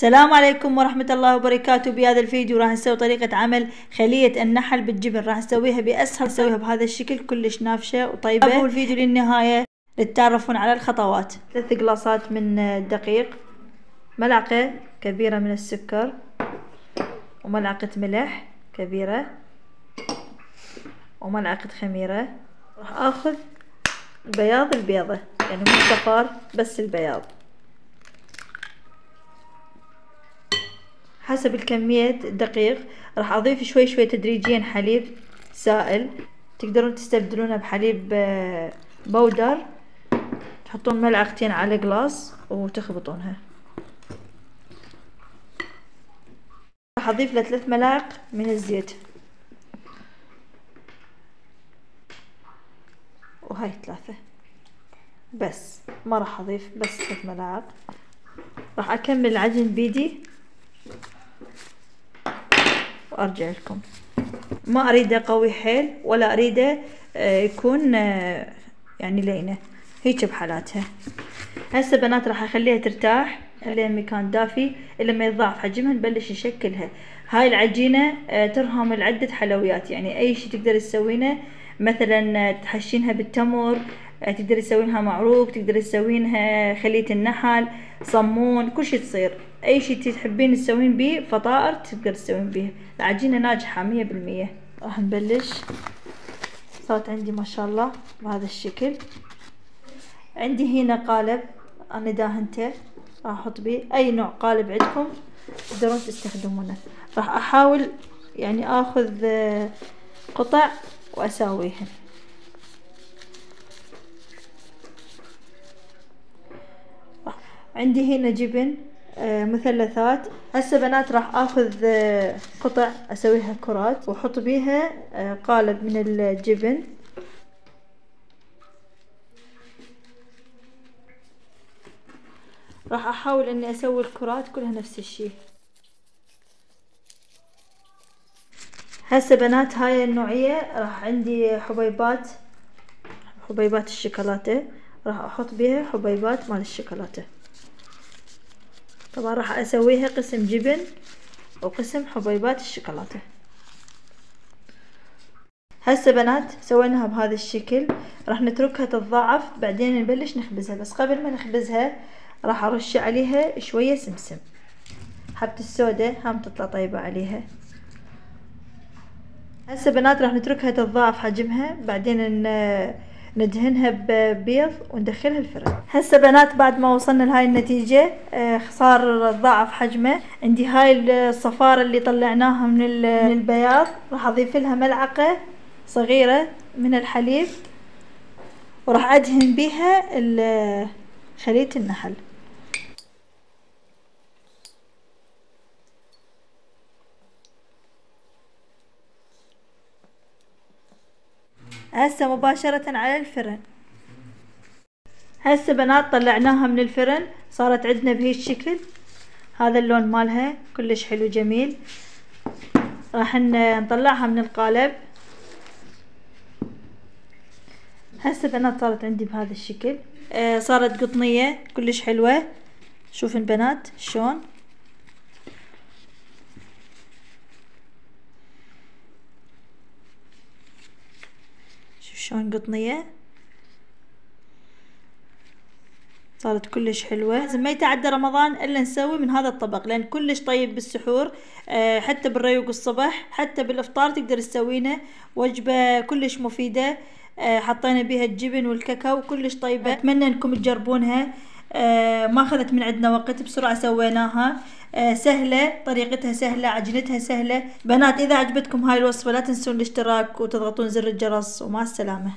السلام عليكم ورحمة الله وبركاته. بهذا الفيديو راح نسوي طريقة عمل خلية النحل بالجبن. راح نسويها بأسهل، نسويها بهذا الشكل كلش نافشة وطيبة. تابعوا الفيديو للنهاية لتتعرفون على الخطوات. 3 قلاصات من الدقيق، ملعقة كبيرة من السكر، وملعقة ملح كبيرة، وملعقة خميرة. راح اخذ بياض البيضة، يعني مو صفار بس البياض. حسب الكمية الدقيق راح اضيف شوي شوي تدريجيا حليب سائل، تقدرون تستبدلونه بحليب بودر. تحطون ملعقتين على قلاص وتخلطونها. راح اضيف له 3 ملاعق من الزيت، وهاي 3 بس، ما راح اضيف بس 3 ملاعق. راح اكمل العجن بيدي وارجع لكم. ما اريده قوي حيل ولا اريده يكون يعني لينه، هيك بحالاتها. هسه بنات راح اخليها ترتاح، خليها مكان دافي الا ما يتضاعف حجمها نبلش نشكلها. هاي العجينه ترهم لعده حلويات، يعني اي شيء تقدر تسوينه. مثلا تحشينها بالتمر، تقدر تسوينها معروق، تقدر تسوينها خلية النحل، صمون، كل شيء تصير. اي شيء تحبين تسوين بيه فطائر تقدر تسوين بيه. العجينه ناجحه 100%. راح نبلش. صارت عندي ما شاء الله بهذا الشكل. عندي هنا قالب انا داهنته، راح احط بيه اي نوع قالب عندكم تقدرون تستخدمونه. راح احاول يعني اخذ قطع واساويها. عندي هنا جبن مثلثات. هسه بنات راح اخذ قطع اسويها كرات واحط بيها قالب من الجبن. راح احاول اني اسوي الكرات كلها نفس الشيء. هسه بنات هاي النوعية راح عندي حبيبات الشوكولاتة، راح احط بيها حبيبات مال الشوكولاتة. طبعا راح اسويها قسم جبن وقسم حبيبات الشوكولاتة. هسه بنات سويناها بهذا الشكل، راح نتركها تتضاعف بعدين نبلش نخبزها. بس قبل ما نخبزها راح ارش عليها شوية سمسم، حبة السوداء هم تطلع طيبة عليها. هسه بنات راح نتركها تتضاعف حجمها، بعدين ندهنها ببيض وندخلها الفرن. هسه بنات بعد ما وصلنا لهاي النتيجة صار ضاعف حجمه. عندي هاي الصفارة اللي طلعناها من البياض، راح اضيف لها ملعقة صغيرة من الحليب، وراح ادهن بيها خلية النحل. هسه مباشرة على الفرن. هسه بنات طلعناها من الفرن، صارت عندنا بهي الشكل. هذا اللون مالها كلش حلو جميل. راح نطلعها من القالب. هسه بنات صارت عندي بهذا الشكل. صارت قطنية كلش حلوة. شوفن بنات شلون، شلون قطنية، صارت كلش حلوة. لازم ما يتعدى رمضان الا نسوي من هذا الطبق، لان كلش طيب بالسحور، حتى بالريوق الصبح، حتى بالافطار تقدر تسوينه. وجبة كلش مفيدة، حطينا بيها الجبن والكاكاو، كلش طيبة. اتمنى انكم تجربونها. ما اخذت من عندنا وقت، بسرعة سويناها. سهلة، طريقتها سهلة، عجينتها سهلة. بنات اذا عجبتكم هاي الوصفة لا تنسون الاشتراك وتضغطون زر الجرس، ومع السلامة.